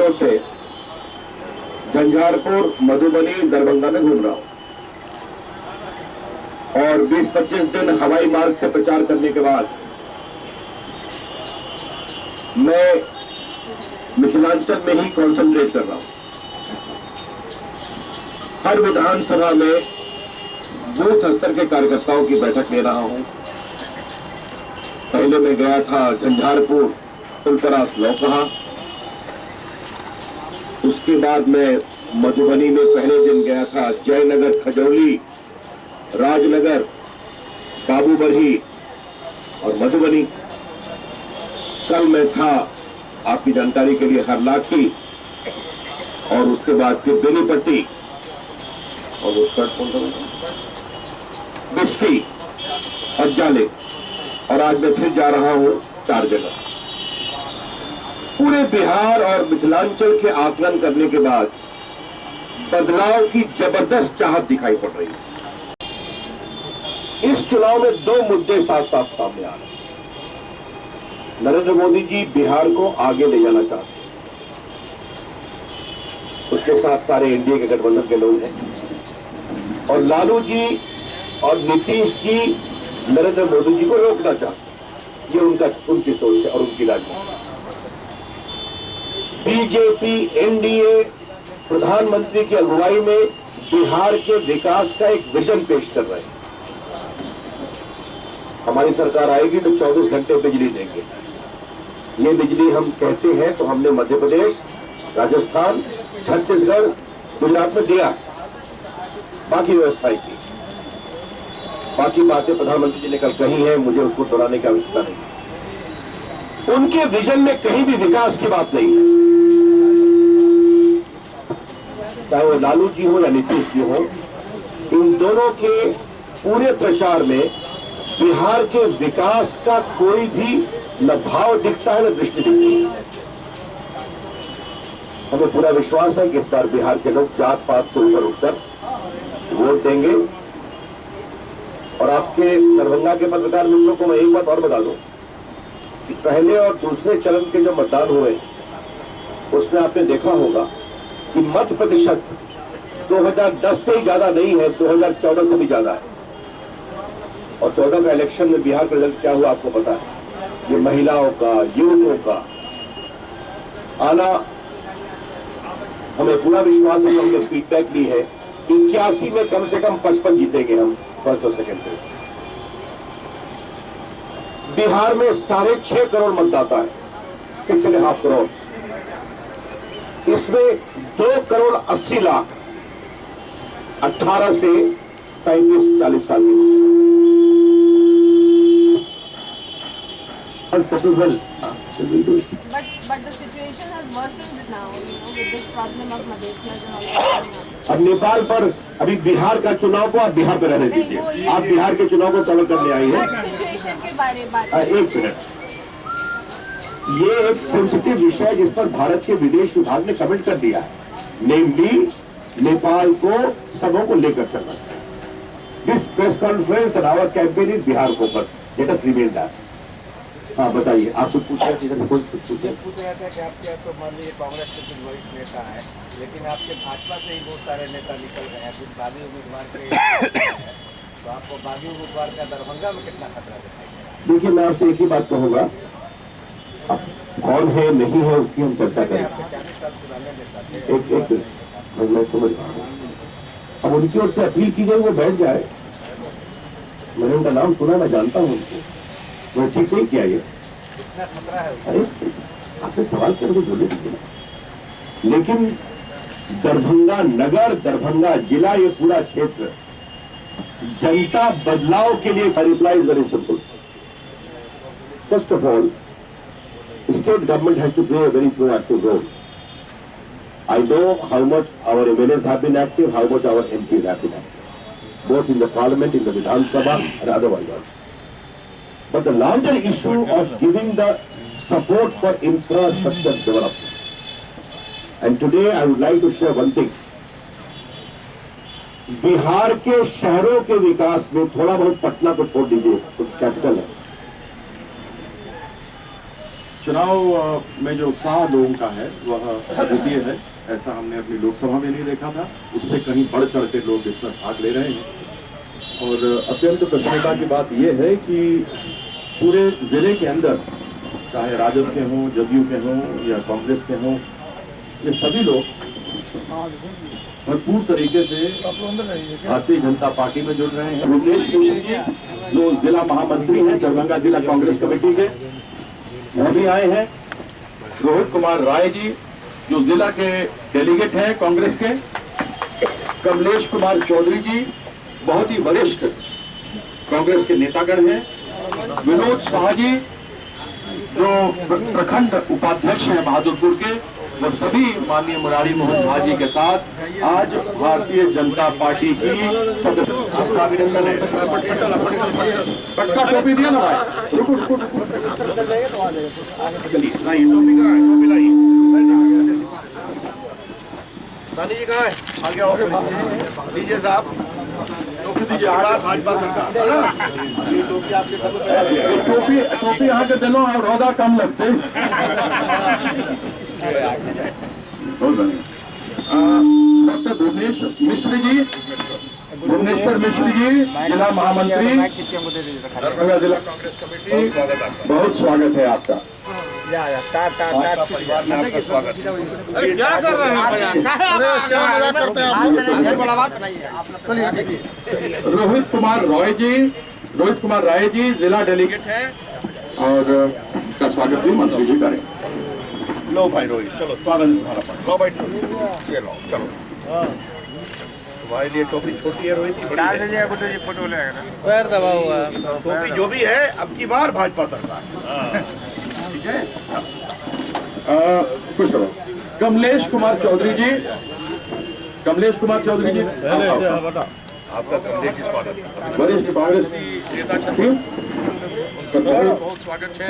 दिनों से झंझारपुर, मधुबनी, दरभंगा में घूम रहा हूं और 20-25 दिन हवाई मार्ग से प्रचार करने के बाद मैं मिथिलांचल में ही कॉन्सेंट्रेट कर रहा हूं। हर विधानसभा में बूथ स्तर के कार्यकर्ताओं की बैठक ले रहा हूं। पहले मैं गया था झंझारपुर, फुलपरास, लौकहा। उसके बाद मैं मधुबनी में पहले दिन गया था, जयनगर, खजौली, राजनगर, बाबूबरही और मधुबनी। कल मैं था, आपकी जानकारी के लिए, हरलाखी और उसके बाद फिर बेनीपट्टी और बिस्फी और जाले, और आज मैं फिर जा रहा हूं 4 जगह। पूरे बिहार और मिथिलांचल के आकलन करने के बाद बदलाव की जबरदस्त चाहत दिखाई पड़ रही है। इस चुनाव में 2 मुद्दे साफ साफ सामने आ रहे हैं। नरेंद्र मोदी जी बिहार को आगे ले जाना चाहते हैं, उसके साथ सारे एनडीए के गठबंधन के लोग हैं, और लालू जी और नीतीश जी नरेंद्र मोदी जी को रोकना चाहते हैं। ये उनकी सोच है और उनकी राजनीति। बीजेपी, एनडीए प्रधानमंत्री की अगुवाई में बिहार के विकास का एक विजन पेश कर रहे हैं। हमारी सरकार आएगी तो 24 घंटे बिजली देंगे। ये बिजली हम कहते हैं तो हमने मध्य प्रदेश, राजस्थान, छत्तीसगढ़, गुजरात में दिया, बाकी व्यवस्थाएं की। बाकी बातें प्रधानमंत्री जी ने कल कही है, मुझे उसको दोहराने की आवश्यकता नहीं। उनके विजन में कहीं भी विकास की बात नहीं है। चाहे वो लालू जी हो या नीतीश जी हो, इन दोनों के पूरे प्रचार में बिहार के विकास का कोई भी न भाव दिखता है न दृष्टि दिखती है। हमें पूरा विश्वास है कि इस बार बिहार के लोग जात पात से ऊपर उठकर वोट देंगे। और आपके दरभंगा के पत्रकार मित्रों को मैं एक बात और बता दूं कि पहले और दूसरे चरण के जो मतदान हुए उसमें आपने देखा होगा कि मत प्रतिशत 2010 से ही ज्यादा नहीं है, 2014 से भी ज्यादा है। और 14 का इलेक्शन में बिहार का रिजल्ट क्या हुआ आपको पता है। ये महिलाओं का, युवकों का आना, हमें पूरा विश्वास है। हमने फीडबैक ली है, 81 में कम से कम 55 जीतेंगे हम फर्स्ट और सेकंड पे। बिहार में 6.5 करोड़ मतदाता है, 6.5 करोड़। इसमें 2 करोड़ 80 लाख 18 से 35-40 साल के। But the situation has worsened now, with this problem of Madheshias and all. अब नेपाल पर, अभी बिहार का चुनाव को आप बिहार पे रहने दीजिए। आप बिहार के चुनाव को कवर करने आई है। सिचुएशन के बारे में एक मिनट, ये एक सेंसिटिव विषय है जिस पर भारत के विदेश विभाग ने कमेंट कर दिया है। नेमली नेपाल को सबों को लेकर चलना चाहिए। This press conference and our campaign is Bihar focused. Let us remain that. हाँ बताइए, आप कुछ पूछ रहे थे? पूछ रहा था कि आपके तो मान लीजिए कांग्रेस के कुछ वरिष्ठ नेता है, लेकिन आपके भाजपा से ही बहुत सारे नेता निकल गए हैं, कुछ बागी उम्मीदवार के हैं, तो आपको बागी उम्मीदवार का दरभंगा में कितना खतरा दिखाई दे रहा है? देखिए, मैं आपसे एक ही बात कहूँगा, कौन है नहीं है उसकी हम चर्चा करें। आपके 40 साल पुराने नेता थे। एक मैं समझ रहा हूँ। अब उनकी ओर से अपील की गई, वो बैठ जाए। मैंने उनका नाम सुना, मैं जानता हूँ उनको, वो ठीक नहीं किया। ये कितना खतरा है? अरे आपने सवाल किया तो बोले दीजिए। लेकिन दरभंगा नगर, दरभंगा जिला, ये पूरा क्षेत्र जनता बदलाव के लिए reply is very simple. First of all, state government has to play a very proactive role. I know how much our MLAs have been active, how much our MPs have been active, both in the parliament, in the Vidhan Sabha and otherwise also. But the larger issue of giving the support for infrastructure development. And today I would like to share one thing. Bihar के शहरों के विकास में थोड़ा बहुत पटना को छोड़ दीजिए, तो कैपिटल है, चुनाव में जो उत्साह लोगों का है वह अद्वितीय है। ऐसा हमने अपनी लोकसभा में नहीं देखा था। उससे कहीं बढ़ चढ़ के लोग इसमें भाग ले रहे हैं। और अत्यंत प्रसन्नता की बात यह है कि पूरे जिले के अंदर चाहे राजद के हों, जदयू के हों या कांग्रेस के हों, ये सभी लोग भरपूर तरीके से भारतीय जनता पार्टी में जुड़ रहे हैं। रुपेश मिश्र जी जो जिला महामंत्री हैं दरभंगा जिला कांग्रेस कमेटी के, वो भी आए हैं। रोहित कुमार राय जी जो जिला के डेलीगेट हैं कांग्रेस के। कमलेश कुमार चौधरी जी बहुत ही वरिष्ठ कांग्रेस के नेतागण हैं। विनोद शाह जी जो प्रखंड उपाध्यक्ष हैं बहादुरपुर के, वो सभी माननीय मुरारी मोहन झा जी के साथ आज भारतीय जनता पार्टी की सदस्य। आपका अभिनंदन है। पटका टोपी दिया ना भाई। रुको रुको रुको। सानी जी कहाँ है? आ गया दीजिए साहब, टोपी दीजिए। भाजपा सरकार टोपी आपके टोपी यहाँ के दिनों और रौदा कम लगते। डॉक्टर भुवनेश्वर मिश्र जी जिला महामंत्री दरभंगा जिला कांग्रेस कमेटी, बहुत स्वागत है आपका। क्या कर रहे हैं? रोहित कुमार राय जी जिला डेलीगेट हैं और का स्वागत भी मंत्री जी करें। लो भाई रोहित, चलो स्वागत है तुम्हारा। लो भाई ये लो, चलो। तुम्हारे लिए टोपी छोटी है, रोहित की बड़ी है। फोटो लेगा पैर दबा हुआ टोपी जो भी है अब की बार भाजपा सरकार। ठीक है। खुश रहो। कमलेश कुमार चौधरी जी आपका कमलेश जी स्वागत, वरिष्ठ कांग्रेस नेता छठी, बहुत स्वागत है।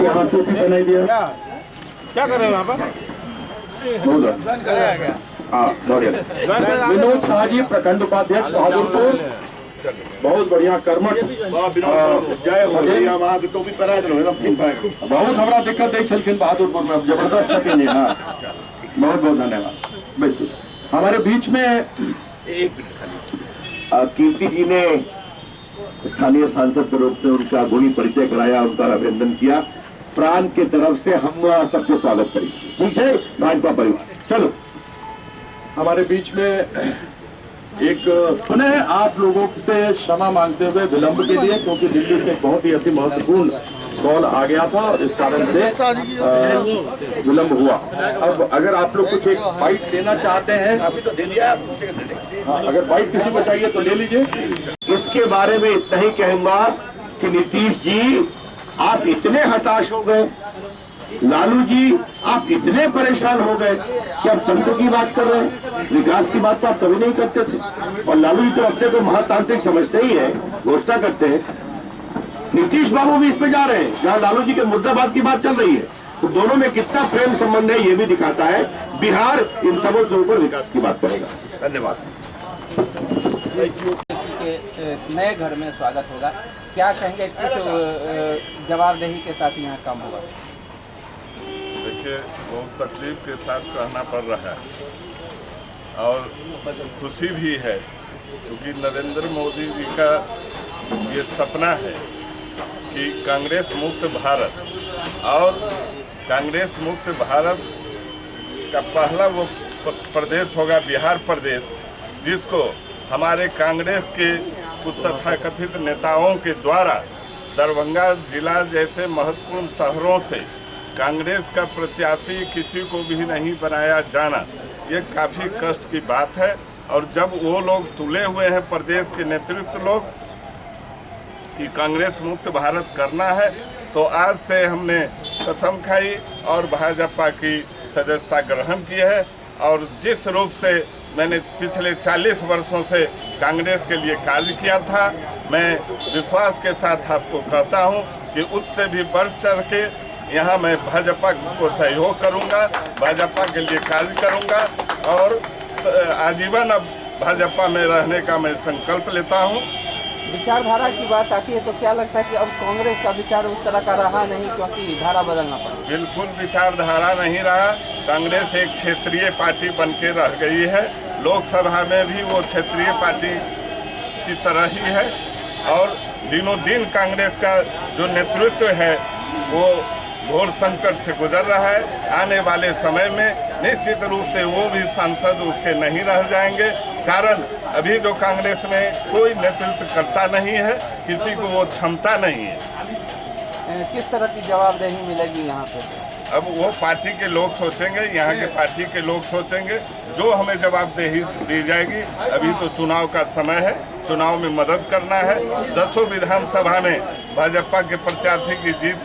यहाँ टोपी पहनाई दिया। क्या कर रहे हो यहाँ पर? विनोद शाह जी प्रखंड उपाध्यक्ष बहादुरपुर, बहुत बढ़िया कर्मठ। जय हो भैया, वहाँ की टोपी पहना दो एकदम ठीक है। बहुत हमारा दिक्कत देख छलखिन बहादुरपुर में, अब जबरदस्त छकेंगे। हाँ बहुत बहुत धन्यवाद। बस हमारे बीच में एक मिनट खाली। कीर्ति जी ने स्थानीय सांसद के रूप में उनका गुणी परिचय कराया, उनका अभिनंदन किया। प्राण के तरफ से हम सबको स्वागत करें। ठीक है भाजपा परिवार। चलो हमारे बीच में एक पुनः आप लोगों से क्षमा मांगते हुए विलंब के लिए, क्योंकि दिल्ली से बहुत ही अति महत्वपूर्ण कॉल आ गया था और इस कारण से विलंब हुआ। अब अगर आप लोग कुछ एक बाइट लेना चाहते हैं, अभी तो दे दिया। हाँ, अगर बाइट किसी को चाहिए तो ले लीजिए। इसके बारे में इतना ही कहूंगा कि नीतीश जी आप इतने हताश हो गए, लालू जी आप इतने परेशान हो गए कि आप तंत्र की बात कर रहे हैं। विकास की बात तो आप कभी नहीं करते थे, और लालू जी तो अपने को महातांत्रिक समझते ही है, घोषणा करते हैं। नीतीश बाबू भी इस पे जा रहे हैं जहां लालू जी के मुर्दाबाद की बात चल रही है। तो दोनों में कितना प्रेम संबंध है ये भी दिखाता है। बिहार इन सबों से ऊपर विकास की बात करेगा। धन्यवाद। नए घर में स्वागत होगा, क्या कहेंगे, किस जवाबदेही के साथ यहाँ काम होगा? देखिए, बहुत तकलीफ के साथ रहना पड़ रहा है और खुशी भी है, क्योंकि नरेंद्र मोदी जी का ये सपना है कि कांग्रेस मुक्त भारत, और कांग्रेस मुक्त भारत का पहला वो प्रदेश होगा बिहार प्रदेश, जिसको हमारे कांग्रेस के कुछ तथाकथित नेताओं के द्वारा दरभंगा जिला जैसे महत्वपूर्ण शहरों से कांग्रेस का प्रत्याशी किसी को भी नहीं बनाया जाना, ये काफ़ी कष्ट की बात है। और जब वो लोग तुले हुए हैं प्रदेश के नेतृत्व लोग कि कांग्रेस मुक्त भारत करना है, तो आज से हमने कसम खाई और भाजपा की सदस्यता ग्रहण की है। और जिस रूप से मैंने पिछले 40 वर्षों से कांग्रेस के लिए कार्य किया था, मैं विश्वास के साथ आपको कहता हूं कि उससे भी बढ़ चढ़ के यहाँ मैं भाजपा को सहयोग करूँगा, भाजपा के लिए कार्य करूँगा और आजीवन अब भाजपा में रहने का मैं संकल्प लेता हूँ। विचारधारा की बात आती है तो क्या लगता है कि अब कांग्रेस का विचार उस तरह का रहा नहीं, क्योंकि धारा बदलना पड़ा? बिल्कुल विचारधारा नहीं रहा। कांग्रेस एक क्षेत्रीय पार्टी बन के रह गई है। लोकसभा में भी वो क्षेत्रीय पार्टी की तरह ही है और दिनों दिन कांग्रेस का जो नेतृत्व है वो घोर संकट से गुजर रहा है। आने वाले समय में निश्चित रूप से वो भी सांसद उसके नहीं रह जाएंगे, कारण अभी जो कांग्रेस में कोई नेतृत्व करता नहीं है, किसी को वो क्षमता नहीं है। किस तरह की जवाबदेही मिलेगी यहाँ पे? अब वो पार्टी के लोग सोचेंगे, यहाँ के पार्टी के लोग सोचेंगे, जो हमें जवाबदेही दी जाएगी। अभी तो चुनाव का समय है, चुनाव में मदद करना है। 10 विधानसभा में भाजपा के प्रत्याशी की जीत,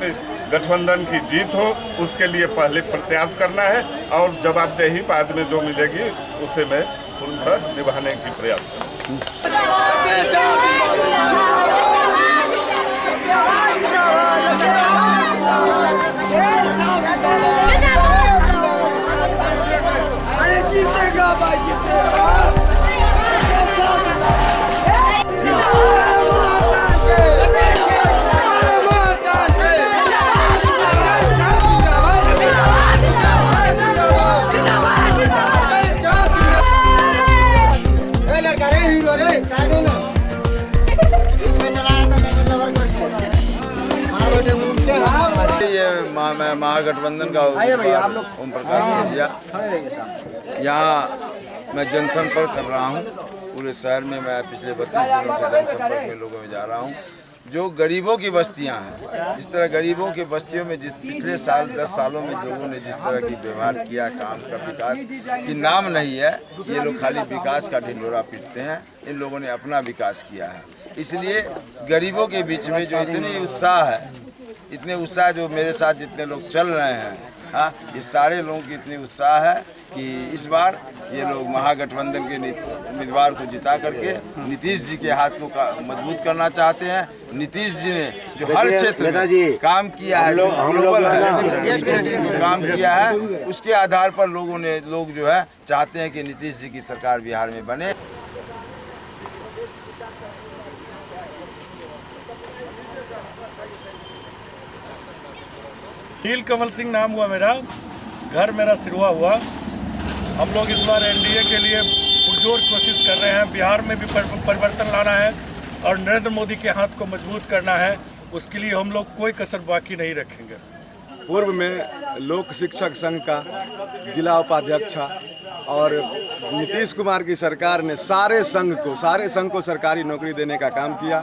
गठबंधन की जीत हो, उसके लिए पहले प्रयास करना है और जवाबदेही बाद में जो मिलेगी उसे मैं खुलकर निभाने की प्रयास जीतेगा भाई, जीतेगा। मैं महागठबंधन का ओम प्रकाश केडिया, यहाँ मैं जनसंपर्क कर रहा हूँ। पूरे शहर में मैं पिछले 32 दिनों से जनसंपर्क में लोगों में जा रहा हूँ। जो गरीबों की बस्तियाँ हैं, जिस तरह गरीबों की बस्तियों में जिस पिछले 10 सालों में लोगों ने जिस तरह की व्यवहार किया, काम का विकास की नाम नहीं है। ये लोग खाली विकास का ढिंढोरा पीटते हैं। इन लोगों ने अपना विकास किया है। इसलिए गरीबों के बीच में जो इतनी उत्साह है, इतने उत्साह जो मेरे साथ जितने लोग चल रहे हैं, हाँ, ये सारे लोगों की इतनी उत्साह है कि इस बार ये लोग महागठबंधन के उम्मीदवार को जिता करके नीतीश जी के हाथ को मजबूत करना चाहते हैं। नीतीश जी ने जो हर क्षेत्र में काम किया है, जो ग्लोबल है, जो काम किया है, उसके आधार पर लोग जो है चाहते हैं कि नीतीश जी की सरकार बिहार में बने। नील कमल सिंह नाम हुआ मेरा, घर मेरा सिरवा हुआ। हम लोग इस बार एनडीए के लिए पुरजोर कोशिश कर रहे हैं। बिहार में भी परिवर्तन लाना है और नरेंद्र मोदी के हाथ को मजबूत करना है। उसके लिए हम लोग कोई कसर बाकी नहीं रखेंगे। पूर्व में लोक शिक्षक संघ का जिला उपाध्यक्ष और नीतीश कुमार की सरकार ने सारे संघ को सरकारी नौकरी देने का काम किया,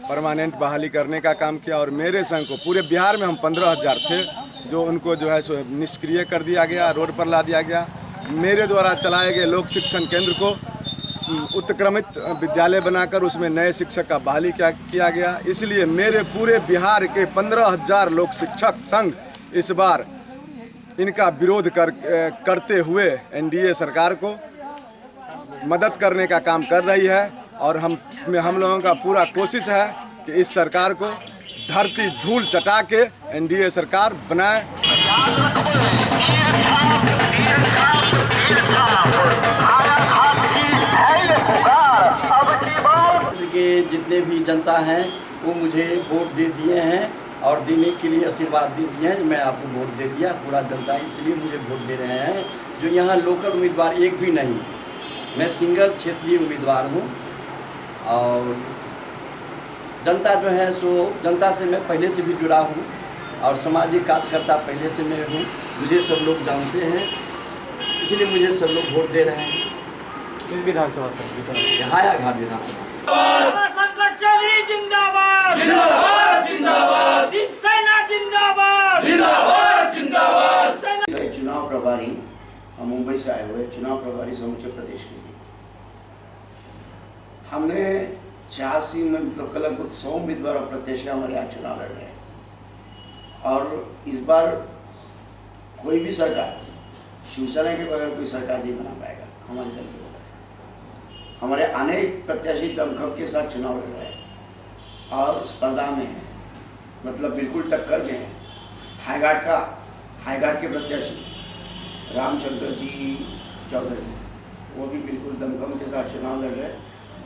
परमानेंट बहाली करने का काम किया। और मेरे संघ को पूरे बिहार में हम 15,000 थे, जो उनको जो है सो निष्क्रिय कर दिया गया, रोड पर ला दिया गया। मेरे द्वारा चलाए गए लोक शिक्षण केंद्र को उत्क्रमित विद्यालय बनाकर उसमें नए शिक्षक का बहाली किया गया। इसलिए मेरे पूरे बिहार के 15,000 लोक शिक्षक संघ इस बार इनका विरोध करते हुए एनडीए सरकार को मदद करने का काम कर रही है। और हम लोगों का पूरा कोशिश है कि इस सरकार को धरती धूल चटा के एनडीए सरकार बनाए। के जितने भी जनता हैं वो मुझे वोट दे दिए हैं और देने के लिए आशीर्वाद दे दिए हैं। मैं आपको वोट दे दिया, पूरा जनता इसलिए मुझे वोट दे रहे हैं। जो यहाँ लोकल उम्मीदवार एक भी नहीं है, मैं सिंगल क्षेत्रीय उम्मीदवार हूँ। और जनता जो है सो जनता से मैं पहले से भी जुड़ा हूँ और सामाजिक कार्यकर्ता पहले से मैं हूँ। मुझे सब लोग जानते हैं, इसलिए मुझे सब लोग वोट दे रहे हैं। विधानसभा हायाघाट विधानसभा जिंदाबाद, जिंदाबाद, जिंदाबाद, शिवसेना जिंदाबाद, जिंदाबाद, जिंदाबाद। चुनाव प्रभारी, हम मुंबई से आए हुए चुनाव प्रभारी समूचे प्रदेश के लिए। हमने 86 में मतलब लगभग 100 उम्मीदवार और प्रत्याशी हमारे यहाँ चुनाव लड़ रहे हैं। और इस बार कोई भी सरकार शिवसेना के बगैर कोई सरकार नहीं बना पाएगा हमारे दल के बगैर। हमारे अनेक प्रत्याशी दमखम के साथ चुनाव लड़ रहे हैं और स्पर्धा में है, मतलब बिल्कुल टक्कर में है। हाईघाट के प्रत्याशी रामशंकर जी चौधरी, वो भी बिल्कुल दमखम के साथ चुनाव लड़ रहे हैं।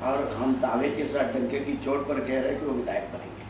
और हम दावे के साथ डंके की चोट पर कह रहे हैं कि वो विधायक बनेंगे।